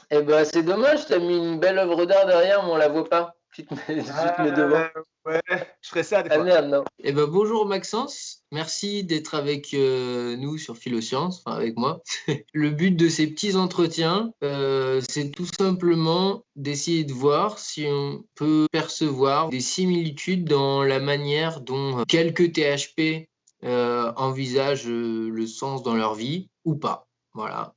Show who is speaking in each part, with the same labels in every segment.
Speaker 1: Eh ben, c'est dommage, t'as mis une belle œuvre d'art derrière, mais on la voit pas. Tu te mets devant.
Speaker 2: Ouais, je ferai ça des
Speaker 1: Ah
Speaker 2: fois.
Speaker 1: merde, non. Eh ben, bonjour Maxence, merci d'être avec nous sur Philosciences, enfin avec moi. Le but de ces petits entretiens, c'est tout simplement d'essayer de voir si on peut percevoir des similitudes dans la manière dont quelques THP envisagent le sens dans leur vie ou pas. Voilà.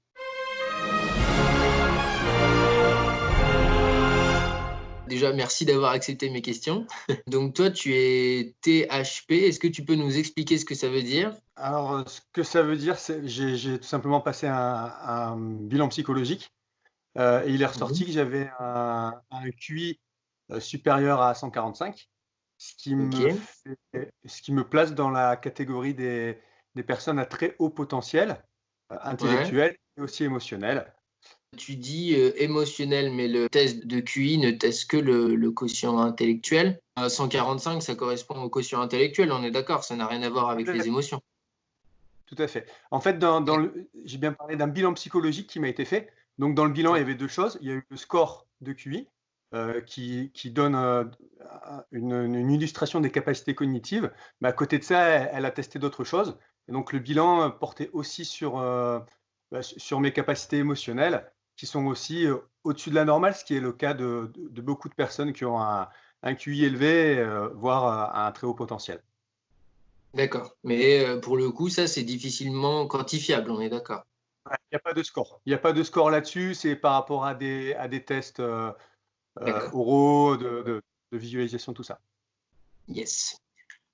Speaker 1: Déjà, merci d'avoir accepté mes questions. Donc, toi, tu es THP. Est-ce que tu peux nous expliquer ce que ça veut dire?
Speaker 2: Alors, ce que ça veut dire, c'est j'ai tout simplement passé un bilan psychologique et il est
Speaker 1: Mhm.
Speaker 2: ressorti que j'avais un QI supérieur à 145,
Speaker 1: Ok.
Speaker 2: ce qui me place dans la catégorie des personnes à très haut potentiel
Speaker 1: Ouais.
Speaker 2: intellectuel et aussi émotionnel.
Speaker 1: Tu dis émotionnel, mais le test de QI ne teste que le quotient intellectuel. 145, ça correspond au quotient intellectuel, on est d'accord, ça n'a rien à voir avec les émotions.
Speaker 2: Tout à fait. En fait, j'ai bien parlé d'un bilan psychologique qui m'a été fait. Donc, dans le bilan, il y
Speaker 1: Ouais.
Speaker 2: avait deux choses. Il y a eu le score de QI, qui donne une illustration des capacités cognitives. Mais à côté de ça, elle a testé d'autres choses. Et donc, le bilan portait aussi sur mes capacités émotionnelles, qui sont aussi au-dessus de la normale, ce qui est le cas de beaucoup de personnes qui ont un QI élevé, voire un très haut potentiel.
Speaker 1: D'accord. Mais pour le coup, ça, c'est difficilement quantifiable, on est d'accord.
Speaker 2: Il n'y a pas de score. Il n'y a pas de score là-dessus. C'est par rapport à des tests
Speaker 1: D'accord.
Speaker 2: oraux, de visualisation, tout ça.
Speaker 1: Yes.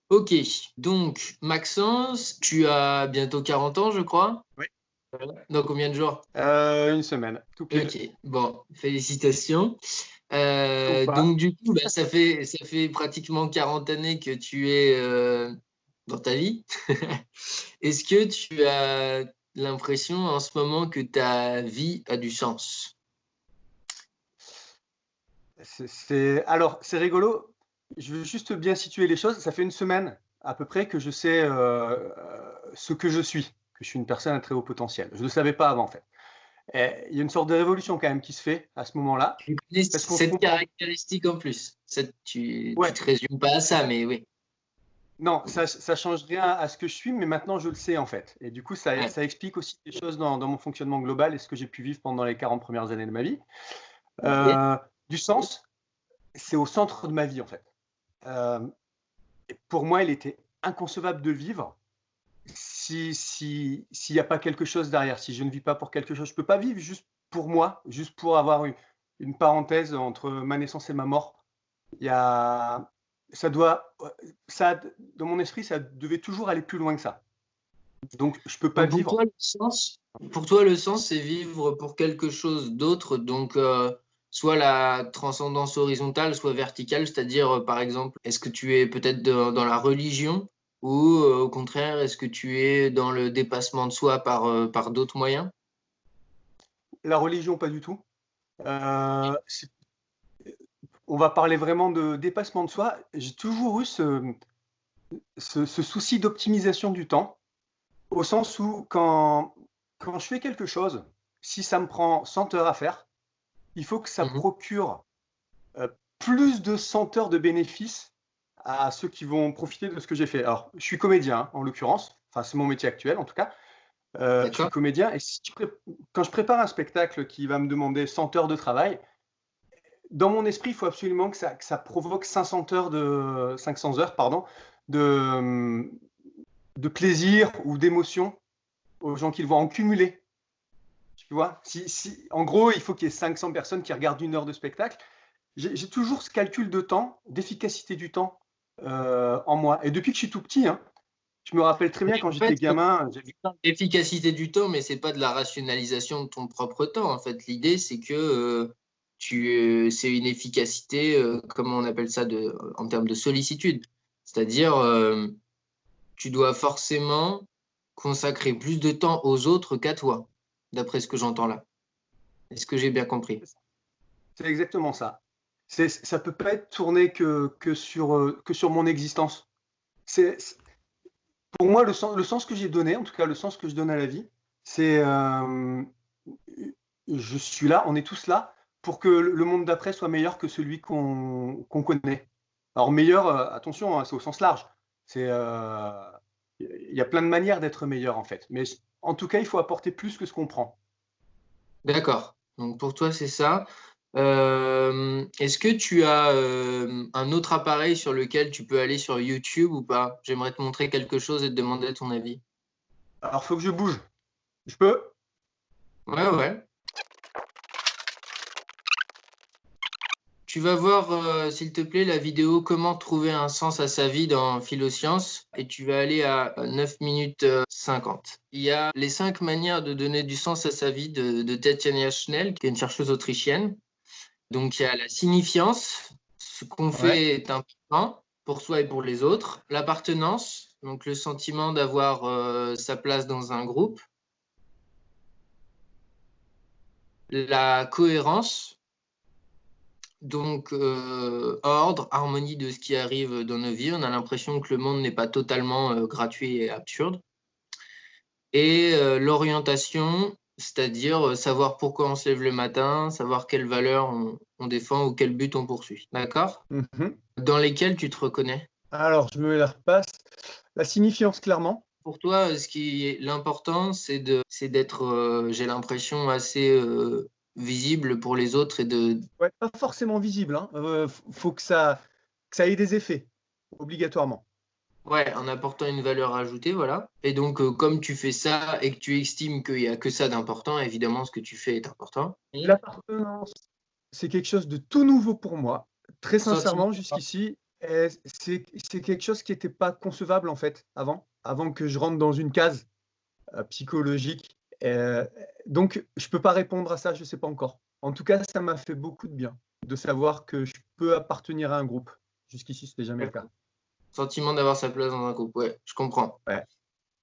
Speaker 1: Ok. Donc, Maxence, tu as bientôt 40 ans, je crois.
Speaker 2: Oui.
Speaker 1: Dans combien de jours?
Speaker 2: Une semaine, tout pile.
Speaker 1: Ok. Bon, félicitations.
Speaker 2: Ou pas.
Speaker 1: Donc du coup, bah, ça fait pratiquement 40 années que tu es dans ta vie. Est-ce que tu as l'impression en ce moment que ta vie a du sens?
Speaker 2: Alors, c'est rigolo. Je veux juste bien situer les choses. Ça fait une semaine à peu près que je sais ce que je suis, que je suis une personne à très haut potentiel. Je ne le savais pas avant, en fait. Et il y a une sorte de révolution quand même qui se fait à ce moment-là,
Speaker 1: Tu connais
Speaker 2: parce qu'on se
Speaker 1: cette
Speaker 2: comprend.
Speaker 1: caractéristique en plus. Tu
Speaker 2: Ouais,
Speaker 1: te résumes pas à ça, mais oui.
Speaker 2: non, ça change rien à ce que je suis, mais maintenant je le sais en fait. Et du coup,
Speaker 1: Ouais.
Speaker 2: ça explique aussi des choses dans mon fonctionnement global et ce que j'ai pu vivre pendant les 40 premières années de ma vie.
Speaker 1: Ok.
Speaker 2: Euh, du sens, c'est au centre de ma vie en fait. Euh, et pour moi, il était inconcevable de vivre s'il n'y a pas quelque chose derrière, si je ne vis pas pour quelque chose. Je ne peux pas vivre juste pour moi, juste pour avoir une parenthèse entre ma naissance et ma mort. Il y a, ça doit, ça, dans mon esprit, ça devait toujours aller plus loin que ça. Donc, je peux pas
Speaker 1: Donc
Speaker 2: vivre.
Speaker 1: pour toi, le sens, c'est vivre pour quelque chose d'autre. Donc, soit la transcendance horizontale, soit verticale. C'est-à-dire, par exemple, est-ce que tu es peut-être dans la religion ou au contraire, est-ce que tu es dans le dépassement de soi par d'autres moyens?
Speaker 2: La religion, pas du tout. Euh, c'est- on va parler vraiment de dépassement de soi. J'ai toujours eu ce souci d'optimisation du temps, au sens où quand je fais quelque chose, si ça me prend 100 heures à faire, il faut que ça
Speaker 1: Mhm.
Speaker 2: procure euh, plus de 100 heures de bénéfices à ceux qui vont profiter de ce que j'ai fait. Alors, je suis comédien, hein, en l'occurrence, enfin c'est mon métier actuel en tout cas. Je suis
Speaker 1: D'accord?
Speaker 2: comédien et quand je prépare un spectacle qui va me demander 100 heures de travail, dans mon esprit, il faut absolument que ça provoque 500 heures pardon, de, de plaisir ou d'émotion aux gens qui le voient en cumulé. Tu vois, en gros, il faut qu'il y ait 500 personnes qui regardent une heure de spectacle. J'ai toujours ce calcul de temps, d'efficacité du temps en moi. Et depuis que je suis tout petit, hein, je me rappelle très bien quand
Speaker 1: En fait,
Speaker 2: j'étais gamin.
Speaker 1: l'efficacité du temps, mais c'est pas de la rationalisation de ton propre temps. En fait, l'idée, c'est que c'est une efficacité, comment on appelle ça en termes de sollicitude. C'est-à-dire, tu dois forcément consacrer plus de temps aux autres qu'à toi, d'après ce que j'entends là. Est-ce que j'ai bien compris?
Speaker 2: C'est exactement ça. Ça peut pas être tourné que sur mon existence. C'est, pour moi, le sens que j'ai donné, en tout cas le sens que je donne à la vie, c'est je suis là, on est tous là pour que le monde d'après soit meilleur que celui qu'on connaît. Alors meilleur, attention, hein, c'est au sens large. Il y a plein de manières d'être meilleur en fait. Mais en tout cas, il faut apporter plus que ce qu'on prend.
Speaker 1: D'accord. Donc pour toi, c'est ça. Est-ce que tu as un autre appareil sur lequel tu peux aller sur YouTube ou pas? J'aimerais te montrer quelque chose et te demander ton avis.
Speaker 2: Alors, il faut que je bouge. Je peux?
Speaker 1: Ouais, ouais. Tu vas voir, s'il te plaît, la vidéo Comment trouver un sens à sa vie dans Philosciences et tu vas aller à 9 minutes 50. Il y a les 5 manières de donner du sens à sa vie de Tatiana Schnell, qui est une chercheuse autrichienne. Donc, il y a la signifiance, ce qu'on
Speaker 2: Ouais.
Speaker 1: fait est important pour soi et pour les autres. L'appartenance, donc le sentiment d'avoir sa place dans un groupe. La cohérence, donc ordre, harmonie de ce qui arrive dans nos vies. On a l'impression que le monde n'est pas totalement gratuit et absurde. Et l'orientation, c'est-à-dire savoir pourquoi on se lève le matin, savoir quelles valeurs on défend ou quel but on poursuit. D'accord?
Speaker 2: Mhm.
Speaker 1: Dans lesquels tu te reconnais?
Speaker 2: Alors, je me la repasse. La signifiance, clairement.
Speaker 1: Pour toi, ce qui est l'important, c'est d'être, j'ai l'impression, assez visible pour les autres et de.
Speaker 2: Ouais, pas forcément visible, hein. Faut que ça ait des effets, obligatoirement.
Speaker 1: Ouais, en apportant une valeur ajoutée, voilà. Et donc, comme tu fais ça et que tu estimes qu'il n'y a que ça d'important, évidemment, ce que tu fais est important. Et
Speaker 2: L'appartenance, c'est quelque chose de tout nouveau pour moi. Très
Speaker 1: sentiment.
Speaker 2: sincèrement, jusqu'ici, c'est quelque chose qui n'était pas concevable en fait avant que je rentre dans une case psychologique. Donc, je peux pas répondre à ça, je sais pas encore. En tout cas, ça m'a fait beaucoup de bien de savoir que je peux appartenir à un groupe. Jusqu'ici, c'était jamais le cas.
Speaker 1: Sentiment d'avoir sa place dans un groupe, ouais, je comprends.
Speaker 2: Ouais.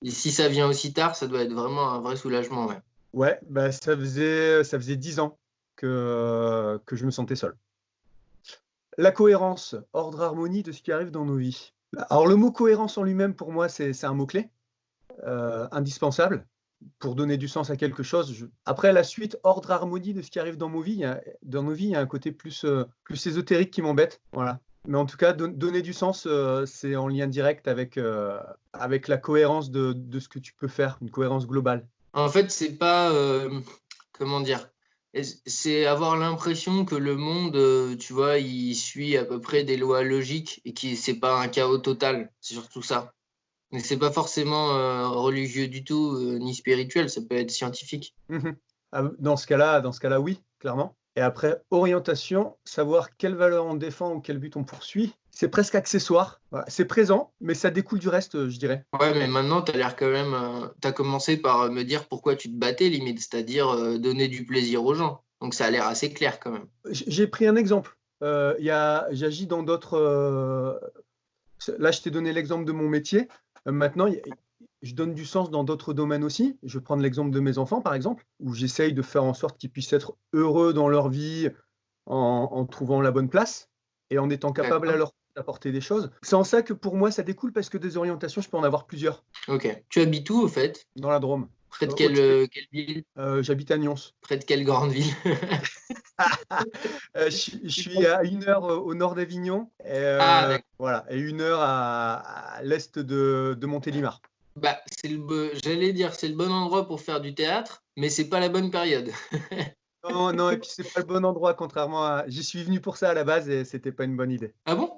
Speaker 1: Et si ça vient aussi tard, ça doit être vraiment un vrai soulagement, ouais.
Speaker 2: Ouais, bah, ça faisait 10 ans que je me sentais seul. La cohérence, ordre, harmonie de ce qui arrive dans nos vies. Alors, le mot cohérence en lui-même, pour moi, c'est un mot-clé, indispensable pour donner du sens à quelque chose. Après, la suite, ordre, harmonie de ce qui arrive dans nos vies, il y a un côté plus ésotérique qui m'embête. Voilà. Mais en tout cas, donner du sens, c'est en lien direct avec la cohérence de ce que tu peux faire, une cohérence globale.
Speaker 1: En fait, c'est pas, comment dire, c'est avoir l'impression que le monde, tu vois, il suit à peu près des lois logiques et que c'est pas un chaos total. C'est surtout ça. Mais c'est pas forcément religieux du tout, ni spirituel. Ça peut être scientifique.
Speaker 2: Mhm. Dans ce cas-là, oui, clairement. Et après, orientation, savoir quelle valeur on défend ou quel but on poursuit, c'est presque accessoire. Voilà, c'est présent, mais ça découle du reste, je dirais.
Speaker 1: Ouais, mais maintenant, tu as l'air quand même. Tu as commencé par me dire pourquoi tu te battais, limite, c'est-à-dire donner du plaisir aux gens. Donc ça a l'air assez clair quand même.
Speaker 2: J'ai pris un exemple. J'agis dans d'autres. Là, je t'ai donné l'exemple de mon métier. Maintenant, je donne du sens dans d'autres domaines aussi. Je vais prendre l'exemple de mes enfants, par exemple, où j'essaye de faire en sorte qu'ils puissent être heureux dans leur vie en trouvant la bonne place et en étant capable à
Speaker 1: D'accord.
Speaker 2: leur apporter des choses. C'est en ça que pour moi, ça découle parce que des orientations, je peux en avoir plusieurs
Speaker 1: Ok. Tu habites où, au fait?
Speaker 2: dans la Drôme.
Speaker 1: Près de
Speaker 2: Haute-Spe-
Speaker 1: quelle ville?
Speaker 2: J'habite à Nyons.
Speaker 1: Près de quelle grande ville?
Speaker 2: Je suis à 1 heure au nord d'Avignon et,
Speaker 1: Ah, d'accord.
Speaker 2: voilà, et 1 heure à l'est de Montélimar.
Speaker 1: Bah, j'allais dire, c'est le bon endroit pour faire du théâtre, mais c'est pas la bonne période.
Speaker 2: Non, non, et puis c'est pas le bon endroit, contrairement à. J'y suis venu pour ça à la base et c'était pas une bonne idée.
Speaker 1: Ah bon?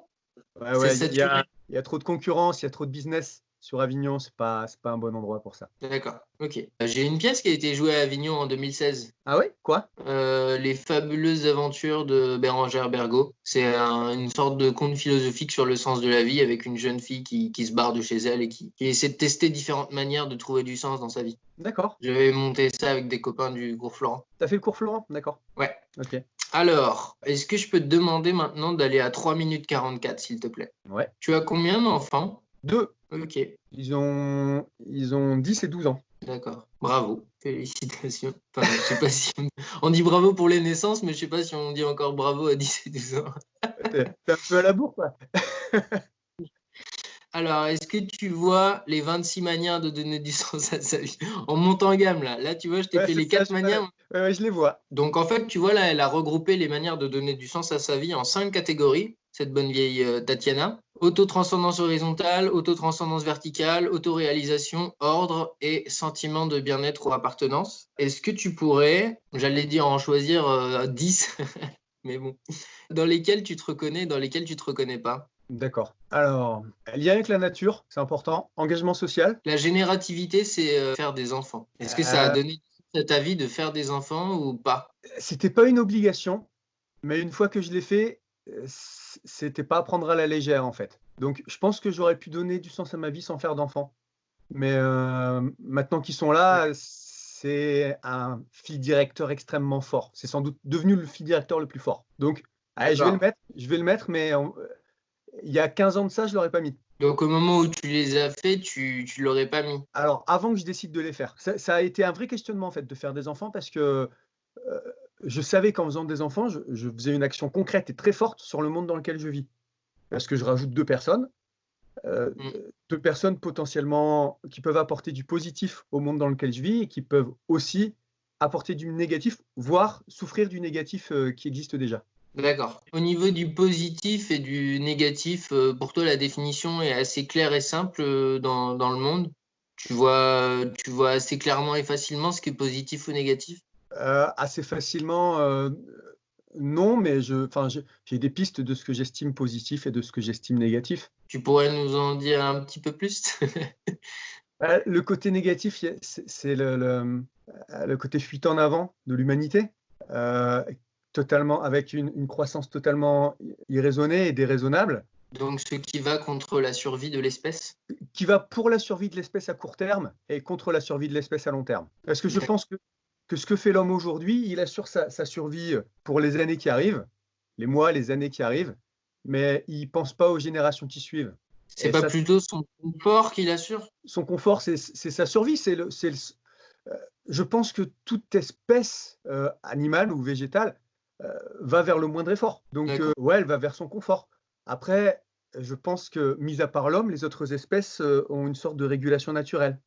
Speaker 2: Ouais,
Speaker 1: C'est
Speaker 2: ouais,
Speaker 1: saturé.
Speaker 2: il y a trop de concurrence, il y a trop de business sur Avignon, c'est pas un bon endroit pour ça.
Speaker 1: D'accord. Ok. J'ai une pièce qui a été jouée à Avignon en 2016.
Speaker 2: Ah ouais? Quoi?
Speaker 1: Les fabuleuses aventures de Bérangère Bergot. C'est une sorte de conte philosophique sur le sens de la vie avec une jeune fille qui se barre de chez elle et qui essaie de tester différentes manières de trouver du sens dans sa vie.
Speaker 2: D'accord.
Speaker 1: J'avais monté ça avec des copains du cours Florent.
Speaker 2: T'as fait le cours Florent? D'accord.
Speaker 1: Ouais.
Speaker 2: Ok.
Speaker 1: Alors, est-ce que je peux te demander maintenant d'aller à 3 minutes 44, s'il te plaît?
Speaker 2: Ouais.
Speaker 1: Tu as combien d'enfants?
Speaker 2: 2.
Speaker 1: Ok,
Speaker 2: Ils ont 10 et 12 ans.
Speaker 1: d'accord. Bravo. Félicitations. Enfin, je sais pas si on dit bravo pour les naissances, mais je sais pas si on dit encore bravo à 10 et 12 ans.
Speaker 2: T'es un peu à la bourre, quoi.
Speaker 1: Alors, est-ce que tu vois les 26 manières de donner du sens à sa vie? En montant en gamme, là. Là, tu vois, je t'ai
Speaker 2: Ouais,
Speaker 1: fait
Speaker 2: c'est
Speaker 1: les
Speaker 2: ça,
Speaker 1: 4 manières.
Speaker 2: Je les vois.
Speaker 1: Donc en fait, tu vois, là, elle a regroupé les manières de donner du sens à sa vie en 5 catégories, cette bonne vieille Tatiana. Autotranscendance horizontale, autotranscendance verticale, autoréalisation, ordre et sentiment de bien-être ou appartenance. Est-ce que tu pourrais, j'allais dire en choisir 10, mais bon, dans lesquels tu te reconnais, dans lesquels tu te reconnais pas?
Speaker 2: D'accord. Alors, lien avec la nature, c'est important. Engagement social.
Speaker 1: La générativité, c'est faire des enfants. Est-ce que ça a
Speaker 2: Euh,
Speaker 1: donné du sens à ta vie de faire des enfants ou pas?
Speaker 2: C'était pas une obligation, mais une fois que je l'ai fait, c'était pas à prendre à la légère en fait. Donc, je pense que j'aurais pu donner du sens à ma vie sans faire d'enfant. Mais maintenant qu'ils sont là, c'est un fil directeur extrêmement fort. C'est sans doute devenu le fil directeur le plus fort. Donc, allez,
Speaker 1: D'accord.
Speaker 2: je vais le mettre, mais il y a 15 ans de ça, je l'aurais pas mis.
Speaker 1: Donc au moment où tu les as faits, tu l'aurais pas mis.
Speaker 2: Alors, avant que je décide de les faire, ça a été un vrai questionnement en fait de faire des enfants parce que je savais qu'en faisant des enfants, je faisais une action concrète et très forte sur le monde dans lequel je vis. Parce que je rajoute euh,
Speaker 1: Mm.
Speaker 2: 2 personnes potentiellement qui peuvent apporter du positif au monde dans lequel je vis et qui peuvent aussi apporter du négatif, voire souffrir du négatif qui existe déjà.
Speaker 1: D'accord. Au niveau du positif et du négatif, pour toi, la définition est assez claire et simple dans le monde. Tu vois assez clairement et facilement ce qui est positif ou négatif.
Speaker 2: Assez facilement, non, mais j'ai des pistes de ce que j'estime positif et de ce que j'estime négatif.
Speaker 1: Tu pourrais nous en dire un petit peu plus?
Speaker 2: Le côté négatif, c'est le côté fuite en avant de l'humanité, euh, totalement, avec une croissance totalement irraisonnée et déraisonnable,
Speaker 1: Donc ce qui va contre la survie de l'espèce.
Speaker 2: qui va pour la survie de l'espèce à court terme et contre la survie de l'espèce à long terme. Parce que je pense que ce que fait l'homme aujourd'hui, il assure sa survie pour les années qui arrivent, les mois, les années qui arrivent, mais il ne pense pas aux générations qui suivent.
Speaker 1: C'est
Speaker 2: Et
Speaker 1: pas
Speaker 2: ça,
Speaker 1: plutôt son confort qui l'assure?
Speaker 2: son confort, c'est sa survie, je pense que toute espèce animale ou végétale va vers le moindre effort. Donc,
Speaker 1: D'accord.
Speaker 2: ouais, elle va vers son confort. Après, je pense que, mis à part l'homme, les autres espèces ont une sorte de régulation naturelle.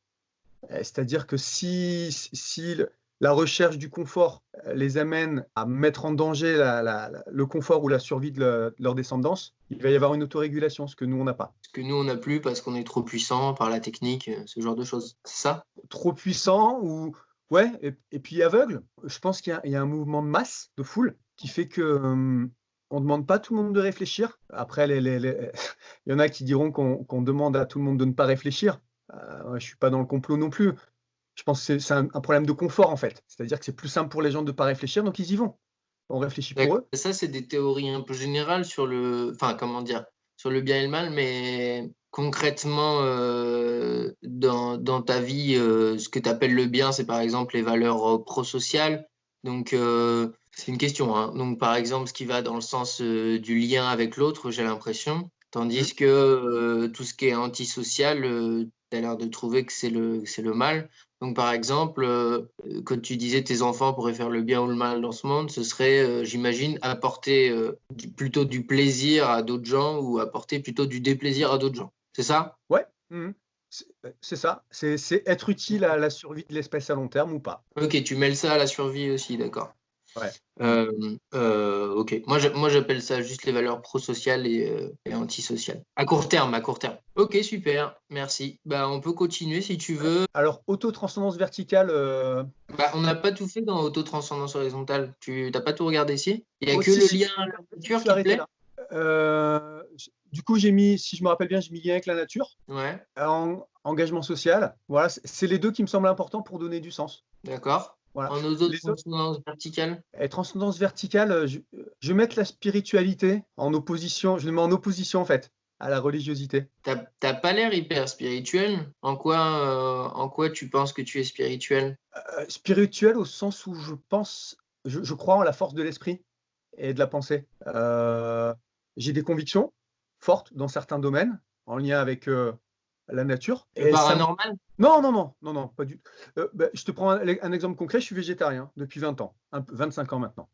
Speaker 2: C'est-à-dire que si la recherche du confort les amène à mettre en danger le confort ou la survie de leur descendance, il va y avoir une autorégulation, ce que nous, on n'a pas.
Speaker 1: Ce que nous, on n'a plus parce qu'on est trop puissant par la technique, ce genre de choses. C'est ça?
Speaker 2: Trop puissant ou ouais, et puis aveugle. Je pense qu'il y a un mouvement de masse, de foule, qui fait que on demande pas à tout le monde de réfléchir. Après, il y en a qui diront qu'on demande à tout le monde de ne pas réfléchir. Ouais, je suis pas dans le complot non plus. Je pense que c'est un problème de confort en fait. C'est-à-dire que c'est plus simple pour les gens de ne pas réfléchir, donc ils y vont. On réfléchit pour
Speaker 1: D'accord.
Speaker 2: eux.
Speaker 1: Ça, c'est des théories un peu générales sur enfin, comment dire, sur le bien et le mal, mais concrètement, dans ta vie, ce que tu appelles le bien, c'est par exemple les valeurs prosociales. Donc, c'est une question, hein. Donc, par exemple, ce qui va dans le sens du lien avec l'autre, j'ai l'impression,
Speaker 2: Mm.
Speaker 1: tandis que tout ce qui est antisocial, tu as l'air de trouver que c'est le mal. Donc, par exemple, quand tu disais tes enfants pourraient faire le bien ou le mal dans ce monde, ce serait, j'imagine, apporter plutôt du plaisir à d'autres gens ou apporter plutôt du déplaisir à d'autres gens. C'est ça?
Speaker 2: Ouais, c'est ça. C'est être utile à la survie de l'espèce à long terme ou pas.
Speaker 1: Ok, tu mêles ça à la survie aussi, d'accord.
Speaker 2: Ouais.
Speaker 1: Ok, moi j'appelle ça juste les valeurs prosociales et antisociales. À court terme, à court terme. Ok, super, merci. Bah, on peut continuer si tu veux.
Speaker 2: Alors, autotranscendance verticale,
Speaker 1: Bah, on n'a pas tout fait dans autotranscendance horizontale. Tu n'as pas tout regardé ici? Il n'y a que
Speaker 2: aussi,
Speaker 1: le
Speaker 2: si,
Speaker 1: lien à la
Speaker 2: je me
Speaker 1: nature
Speaker 2: suis
Speaker 1: qui te
Speaker 2: arrêté
Speaker 1: plaît?
Speaker 2: là. Du coup, j'ai mis, si je me rappelle bien, j'ai mis lien avec la nature,
Speaker 1: Ouais,
Speaker 2: engagement social. Voilà, c'est les deux qui me semblent importants pour donner du sens.
Speaker 1: d'accord.
Speaker 2: Voilà.
Speaker 1: En
Speaker 2: Les autres,
Speaker 1: autotranscendance verticale?
Speaker 2: transcendance verticale, je vais mettre la spiritualité en opposition, je le mets en opposition en fait à la religiosité.
Speaker 1: T'as pas l'air hyper spirituel. En quoi tu penses que tu es spirituel?
Speaker 2: Spirituel au sens où je crois en la force de l'esprit et de la pensée. J'ai des convictions fortes dans certains domaines en lien avec la nature.
Speaker 1: Le
Speaker 2: Et
Speaker 1: paranormal?
Speaker 2: non, non, non, non, non, pas du tout. Je te prends un exemple concret. Je suis végétarien depuis 20 ans, 25 ans maintenant.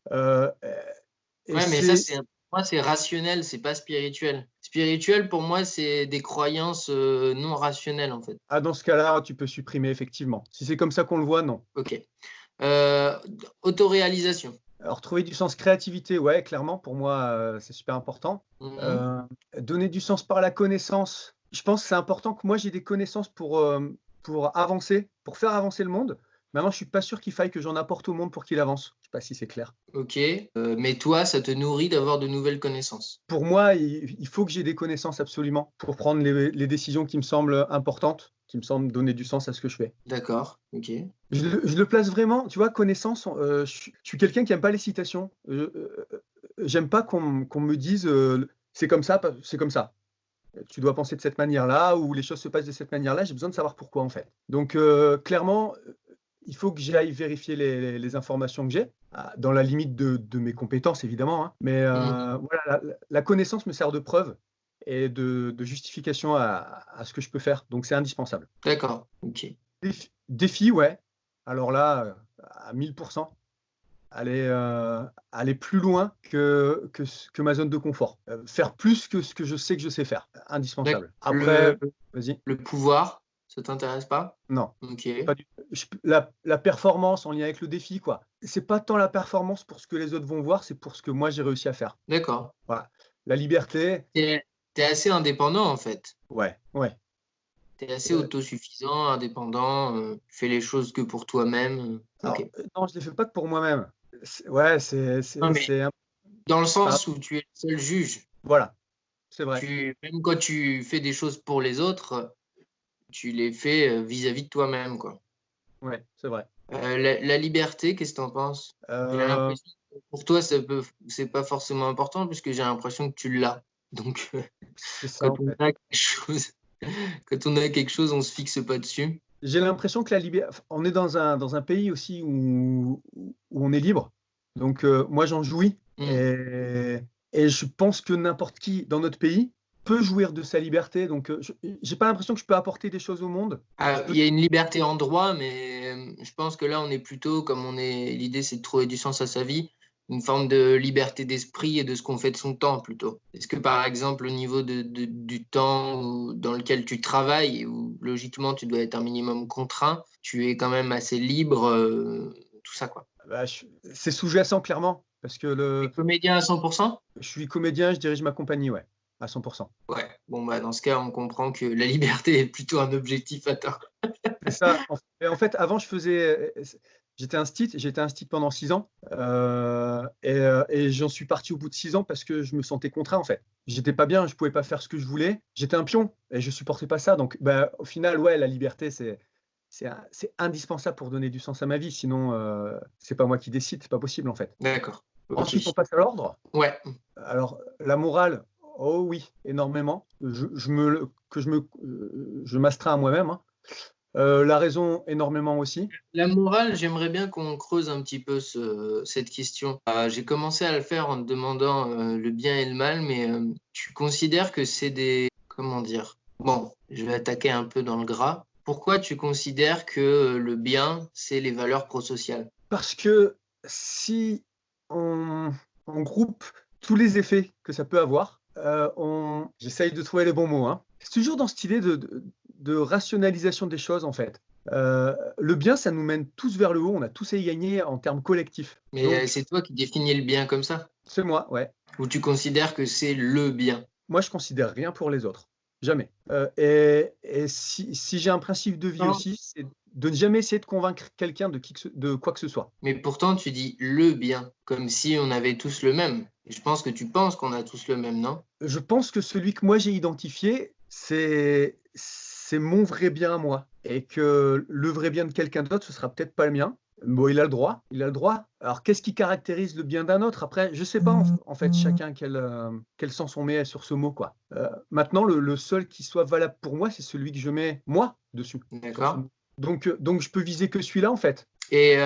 Speaker 2: Et
Speaker 1: Ouais, mais ça,
Speaker 2: c'est
Speaker 1: moi, c'est rationnel, c'est pas spirituel. Spirituel, pour moi, c'est des croyances non rationnelles, en fait.
Speaker 2: dans ce cas-là, tu peux supprimer effectivement. Si c'est comme ça qu'on le voit, non.
Speaker 1: Ok. Euh, autoréalisation.
Speaker 2: Alors, trouver du sens, créativité, ouais, clairement, pour moi, c'est super important.
Speaker 1: Mhm.
Speaker 2: Euh, donner du sens par la connaissance. Je pense que c'est important que moi, j'ai des connaissances pour avancer, pour faire avancer le monde. Maintenant, je suis pas sûr qu'il faille que j'en apporte au monde pour qu'il avance. Je sais pas si c'est clair.
Speaker 1: Ok. Mais toi, ça te nourrit d'avoir de nouvelles connaissances.
Speaker 2: Pour moi, il faut que j'ai des connaissances absolument pour prendre les décisions qui me semblent importantes, qui me semblent donner du sens à ce que je fais.
Speaker 1: D'accord. Ok.
Speaker 2: Je le place vraiment, tu vois, connaissance. Je suis quelqu'un qui n'aime pas les citations. J'aime pas qu'on me dise c'est comme ça, c'est comme ça. Tu dois penser de cette manière-là ou les choses se passent de cette manière-là. J'ai besoin de savoir pourquoi en fait. Donc clairement, il faut que j'aille vérifier les informations que j'ai, dans la limite de mes compétences évidemment, hein. Mais
Speaker 1: Mhm.
Speaker 2: voilà, la connaissance me sert de preuve et de justification à ce que je peux faire. Donc c'est indispensable.
Speaker 1: D'accord. Ok.
Speaker 2: Défi, ouais. Alors là, à 1000%, aller plus loin que ma zone de confort. Faire plus que ce que je sais que je sais faire.
Speaker 1: D'accord.
Speaker 2: Indispensable. Après, vas-y.
Speaker 1: Le pouvoir, ça t'intéresse pas?
Speaker 2: Non.
Speaker 1: Ok.
Speaker 2: Pas du- la performance en lien avec le défi, quoi. C'est pas tant la performance pour ce que les autres vont voir, c'est pour ce que moi j'ai réussi à faire.
Speaker 1: D'accord.
Speaker 2: Voilà. La liberté,
Speaker 1: T'es assez indépendant en fait.
Speaker 2: ouais, ouais.
Speaker 1: T'es assez
Speaker 2: Euh,
Speaker 1: autosuffisant, indépendant, fais les choses que pour toi-même.
Speaker 2: alors,
Speaker 1: Ok.
Speaker 2: non, je les fais pas que pour moi-même. Ouais,
Speaker 1: Non, mais dans le
Speaker 2: enfin,
Speaker 1: sens où tu es le seul juge.
Speaker 2: voilà, c'est vrai.
Speaker 1: Même quand tu fais des choses pour les autres, tu les fais vis-à-vis de toi-même, quoi.
Speaker 2: Ouais, c'est vrai.
Speaker 1: La liberté, qu'est-ce que t'en penses? J'ai
Speaker 2: Euh,
Speaker 1: l'impression que pour toi, c'est pas forcément important puisque j'ai l'impression que tu l'as. Donc,
Speaker 2: c'est ça
Speaker 1: quand
Speaker 2: en
Speaker 1: on
Speaker 2: fait.
Speaker 1: a quelque chose, quand on a quelque chose, on se fixe pas dessus.
Speaker 2: J'ai l'impression que la liberté, on est dans un pays aussi où on est libre. Donc, moi, j'en jouis.
Speaker 1: Hmm.
Speaker 2: Et je pense que n'importe qui dans notre pays peut jouir de sa liberté. Donc, j'ai pas l'impression que je peux apporter des choses au monde. Je
Speaker 1: Ah,
Speaker 2: peux.
Speaker 1: il y a une liberté en droit, mais je pense que là, on est plutôt, l'idée, c'est de trouver du sens à sa vie, une forme de liberté d'esprit et de ce qu'on fait de son temps plutôt. Est-ce que, par exemple, au niveau du temps dans lequel tu travailles, où logiquement, tu dois être un minimum contraint, tu es quand même assez libre, tout ça, quoi.
Speaker 2: Bah, c'est sous-jacent, clairement. Parce que
Speaker 1: T'es comédien à 100%?
Speaker 2: je suis comédien, je dirige ma compagnie, ouais, à 100%.
Speaker 1: Ouais. Bon, bah, dans ce cas, on comprend que la liberté est plutôt un objectif atteint.
Speaker 2: C'est ça. En fait, avant, j'étais instit pendant 6 ans, et j'en suis parti au bout de 6 ans parce que je me sentais contraint, en fait. J'étais pas bien, je pouvais pas faire ce que je voulais. J'étais un pion et je supportais pas ça. Donc, bah, au final, ouais, la liberté, c'est indispensable pour donner du sens à ma vie. Sinon, c'est pas moi qui décide, c'est pas possible, en fait.
Speaker 1: D'accord. Ok.
Speaker 2: Ensuite, on passe à l'ordre.
Speaker 1: Ouais.
Speaker 2: Alors, la morale, oh oui, énormément. Je m'astreins à moi-même, hein. La raison, énormément aussi.
Speaker 1: La morale, j'aimerais bien qu'on creuse un petit peu cette question. J'ai commencé à le faire en te demandant le bien et le mal, mais tu considères que c'est des... Comment dire? Bon, je vais attaquer un peu dans le gras. Pourquoi tu considères que le bien, c'est les valeurs prosociales?
Speaker 2: Parce que si on groupe tous les effets que ça peut avoir, j'essaye de trouver les bons mots, hein. C'est toujours dans cette idée de rationalisation des choses, en fait. Le bien, ça nous mène tous vers le haut, on a tous à y gagner en termes collectifs.
Speaker 1: Mais
Speaker 2: Donc,
Speaker 1: c'est toi qui définis le bien comme ça?
Speaker 2: c'est moi, ouais.
Speaker 1: Ou tu considères que c'est le bien?
Speaker 2: Moi, je considère rien pour les autres. Jamais. Et si j'ai un principe de vie
Speaker 1: Non.
Speaker 2: aussi, c'est de ne jamais essayer de convaincre quelqu'un de quoi que ce soit.
Speaker 1: Mais pourtant, tu dis le bien, comme si on avait tous le même. Et je pense que tu penses qu'on a tous le même, non?
Speaker 2: Je pense que celui que moi j'ai identifié, c'est mon vrai bien à moi. Et que le vrai bien de quelqu'un d'autre, ce sera peut-être pas le mien. Bon, il a le droit, il a le droit. Alors, qu'est-ce qui caractérise le bien d'un autre? Après, je sais pas, en fait, chacun quel sens on met sur ce mot, quoi. Maintenant, le seul qui soit valable pour moi, c'est celui que je mets, moi, dessus, sur ce
Speaker 1: D'accord.
Speaker 2: mot. Donc, je peux viser que celui-là, en fait.
Speaker 1: Et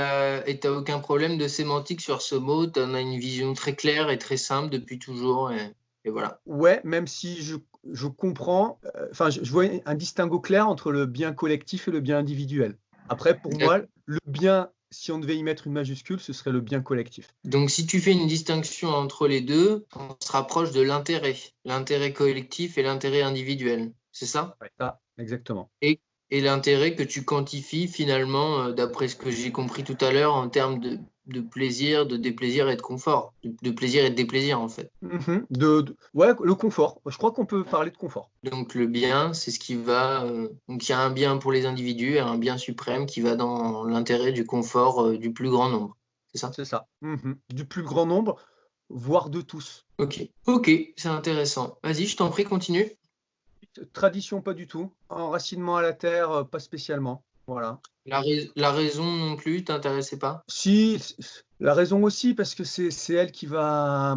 Speaker 1: t'as aucun problème de sémantique sur ce mot, t'en as une vision très claire et très simple depuis toujours, et voilà.
Speaker 2: Ouais, même si je comprends, enfin, je vois un distinguo clair entre le bien collectif et le bien individuel. Après, pour moi, le bien, si on devait y mettre une majuscule, ce serait le bien collectif.
Speaker 1: Donc si tu fais une distinction entre les deux, on se rapproche de l'intérêt collectif et l'intérêt individuel, c'est ça?
Speaker 2: Ouais. Ça, exactement.
Speaker 1: Et et l'intérêt que tu quantifies finalement, d'après ce que j'ai compris tout à l'heure, en termes de plaisir, de déplaisir et de confort, de plaisir et de déplaisir en fait.
Speaker 2: Ouais, le confort. Je crois qu'on peut parler de confort.
Speaker 1: Donc le bien, c'est ce qui va. Donc il y a un bien pour les individus et un bien suprême qui va dans l'intérêt du confort du plus grand nombre. C'est ça?
Speaker 2: C'est ça. Du plus grand nombre, voire de tous.
Speaker 1: Ok, ok, c'est intéressant. Vas-y, je t'en prie, continue.
Speaker 2: Tradition, pas du tout. Enracinement à la terre, pas spécialement. Voilà.
Speaker 1: La raison non plus, t'intéressait pas?
Speaker 2: Si, la raison aussi, parce que c'est elle qui va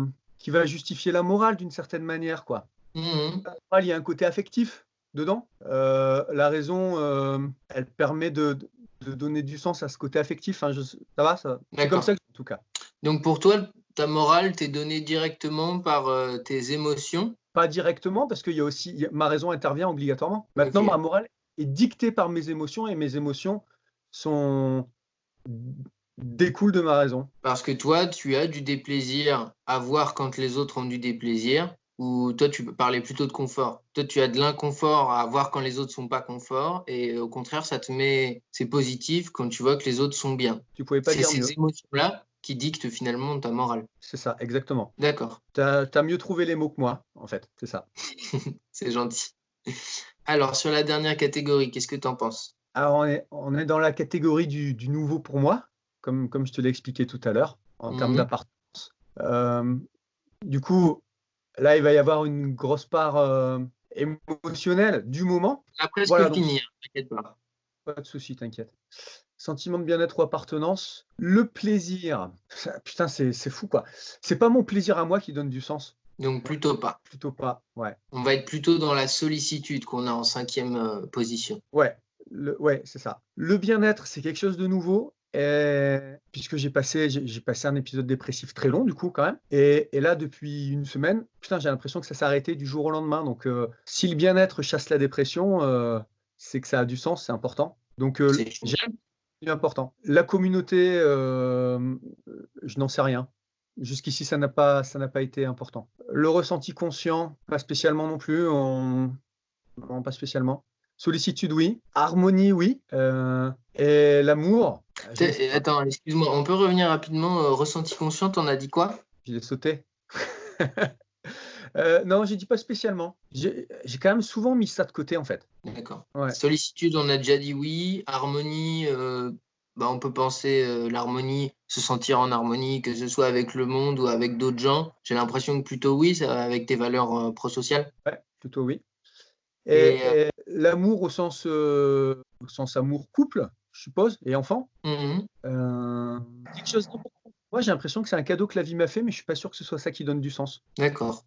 Speaker 2: justifier la morale d'une certaine manière, quoi.
Speaker 1: Mhm.
Speaker 2: La morale, il y a un côté affectif dedans. La raison, elle permet de donner du sens à ce côté affectif. Hein, ça va, c'est comme
Speaker 1: D'accord.
Speaker 2: ça, en tout cas.
Speaker 1: Donc pour toi, ta morale t'est donnée directement par tes émotions.
Speaker 2: Pas directement, parce qu'il y a aussi, ma raison intervient obligatoirement. Maintenant,
Speaker 1: Ok.
Speaker 2: ma morale est dictée par mes émotions et mes émotions sont découlent de ma raison.
Speaker 1: Parce que toi, tu as du déplaisir à voir quand les autres ont du déplaisir, ou toi, tu peux parler plutôt de confort. Toi, tu as de l'inconfort à voir quand les autres sont pas confort, et au contraire, c'est positif quand tu vois que les autres sont bien.
Speaker 2: Tu pouvais pas
Speaker 1: C'est
Speaker 2: dire mieux.
Speaker 1: ces émotions-là qui dictent finalement ta morale.
Speaker 2: C'est ça, exactement.
Speaker 1: D'accord,
Speaker 2: Tu as mieux trouvé les mots que moi, en fait. C'est ça.
Speaker 1: c'est gentil. Alors, sur la dernière catégorie, qu'est-ce que tu en penses?
Speaker 2: Alors, on est dans la catégorie du nouveau pour moi, comme je te l'ai expliqué tout à l'heure, en termes
Speaker 1: Mhm.
Speaker 2: d'appartenance. Du coup, là, il va y avoir une grosse part émotionnelle du moment.
Speaker 1: On a presque
Speaker 2: Voilà, donc
Speaker 1: fini, hein, t'inquiète pas.
Speaker 2: pas de souci, t'inquiète. Sentiment de bien-être ou appartenance. Le plaisir. Putain, c'est fou, quoi. C'est pas mon plaisir à moi qui donne du sens.
Speaker 1: Donc, plutôt pas.
Speaker 2: Plutôt pas. Ouais.
Speaker 1: On va être plutôt dans la sollicitude qu'on a en 5e position.
Speaker 2: Ouais, ouais, c'est ça. Le bien-être, c'est quelque chose de nouveau. Puisque j'ai passé un épisode dépressif très long, du coup, quand même. Et là, depuis une semaine, putain, j'ai l'impression que ça s'est arrêté du jour au lendemain. Donc, si le bien-être chasse la dépression, c'est que ça a du sens, c'est important. Donc,
Speaker 1: C'est
Speaker 2: j'ai
Speaker 1: génial.
Speaker 2: c'est important. La communauté, je n'en sais rien. Jusqu'ici, ça n'a pas été important. Le ressenti conscient, pas spécialement non plus. Non, pas spécialement. Sollicitude, oui. Harmonie, oui. Et l'amour, je ne sais pas.
Speaker 1: Attends, excuse-moi, on peut revenir rapidement ressenti conscient, t'en as dit quoi?
Speaker 2: Je l'ai sauté. Non, j'ai dit pas spécialement. J'ai quand même souvent mis ça de côté, en fait.
Speaker 1: D'accord.
Speaker 2: Ouais.
Speaker 1: Sollicitude, on a déjà dit oui. Harmonie, on peut penser l'harmonie, se sentir en harmonie, que ce soit avec le monde ou avec d'autres gens. J'ai l'impression que plutôt oui, ça va avec tes valeurs prosociales.
Speaker 2: Ouais, plutôt oui.
Speaker 1: Et
Speaker 2: Et l'amour au sens amour couple, je suppose, et enfant.
Speaker 1: mhm,
Speaker 2: Quelque chose d'important. Moi, j'ai l'impression que c'est un cadeau que la vie m'a fait, mais je suis pas sûr que ce soit ça qui donne du sens.
Speaker 1: d'accord.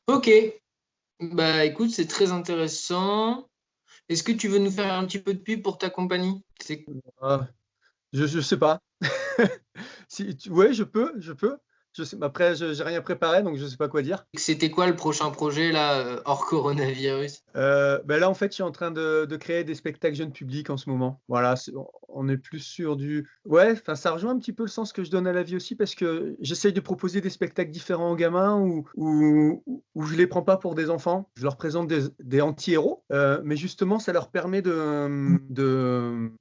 Speaker 1: Ok. Bah écoute, c'est très intéressant. Est-ce que tu veux nous faire un petit peu de pub pour ta compagnie?
Speaker 2: Euh, je sais pas. Ouais, je peux. Je sais, après, j'ai rien préparé, donc je sais pas quoi dire.
Speaker 1: C'était quoi le prochain projet là, hors coronavirus?
Speaker 2: Ben là, en fait, je suis en train de créer des spectacles jeunes publics en ce moment. Voilà, on est plus sur du. Ouais, enfin, ça rejoint un petit peu le sens que je donne à la vie aussi, parce que j'essaye de proposer des spectacles différents aux gamins où je les prends pas pour des enfants. Je leur présente des anti-héros, mais justement, ça leur permet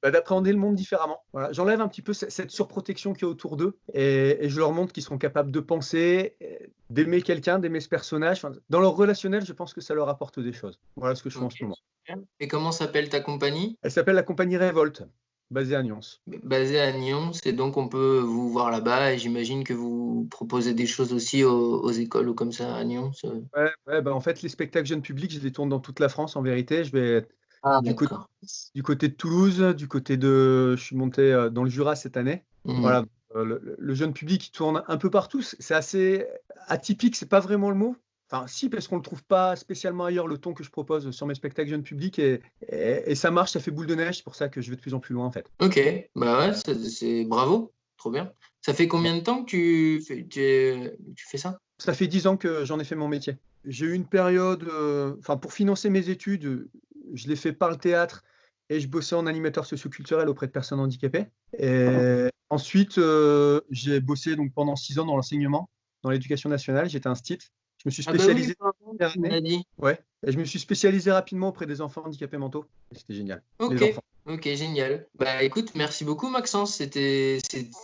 Speaker 2: d'appréhender le monde différemment. Voilà, j'enlève un petit peu cette surprotection qui est autour d'eux et je leur montre qu'ils seront capables de penser, d'aimer quelqu'un, d'aimer ce personnage. Enfin, dans leur relationnel, je pense que ça leur apporte des choses. Voilà ce que je fais en
Speaker 1: Ok,
Speaker 2: ce moment.
Speaker 1: super. Et comment s'appelle ta compagnie?
Speaker 2: Elle s'appelle la compagnie Révolte, basée à Nyons.
Speaker 1: Basée à Nyon, c'est donc on peut vous voir là-bas et j'imagine que vous proposez des choses aussi aux écoles ou comme ça à Nyon.
Speaker 2: Ouais, bah, en fait, les spectacles jeunes publics, je les tourne dans toute la France en vérité. Je vais
Speaker 1: Ah,
Speaker 2: du côté,
Speaker 1: d'accord.
Speaker 2: du côté de Toulouse, je suis monté dans le Jura cette année.
Speaker 1: Mhm.
Speaker 2: Voilà, le jeune public, il tourne un peu partout. C'est assez atypique, c'est pas vraiment le mot. Enfin, si, parce qu'on le trouve pas spécialement ailleurs, le ton que je propose sur mes spectacles jeunes publics. Et ça marche, ça fait boule de neige. C'est pour ça que je vais de plus en plus loin, en fait.
Speaker 1: Ok, bah ouais, c'est bravo, trop bien. Ça fait combien de temps que tu fais ça?
Speaker 2: Ça fait 10 ans que j'en ai fait mon métier. J'ai eu une période, enfin, pour financer mes études, je l'ai fait par le théâtre et je bossais en animateur socioculturel auprès de personnes handicapées. Et ensuite, j'ai bossé donc pendant 6 ans dans l'enseignement, dans l'éducation nationale. J'étais un STIT. Je me suis
Speaker 1: Ah bah oui,
Speaker 2: spécialisé. première
Speaker 1: on
Speaker 2: année.
Speaker 1: a dit.
Speaker 2: Ouais. Et je me suis spécialisé rapidement auprès des enfants handicapés mentaux. C'était génial.
Speaker 1: Ok,
Speaker 2: Les enfants.
Speaker 1: ok, génial. Bah écoute, merci beaucoup Maxence, c'est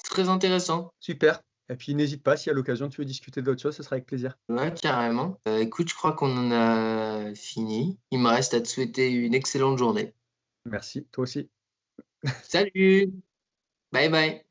Speaker 1: très intéressant.
Speaker 2: Super. Et puis n'hésite pas, si à l'occasion tu veux discuter d'autres choses, ce sera avec plaisir.
Speaker 1: Ouais, carrément. Écoute, je crois qu'on en a fini. Il me reste à te souhaiter une excellente journée.
Speaker 2: Merci, toi aussi.
Speaker 1: Salut! Bye bye!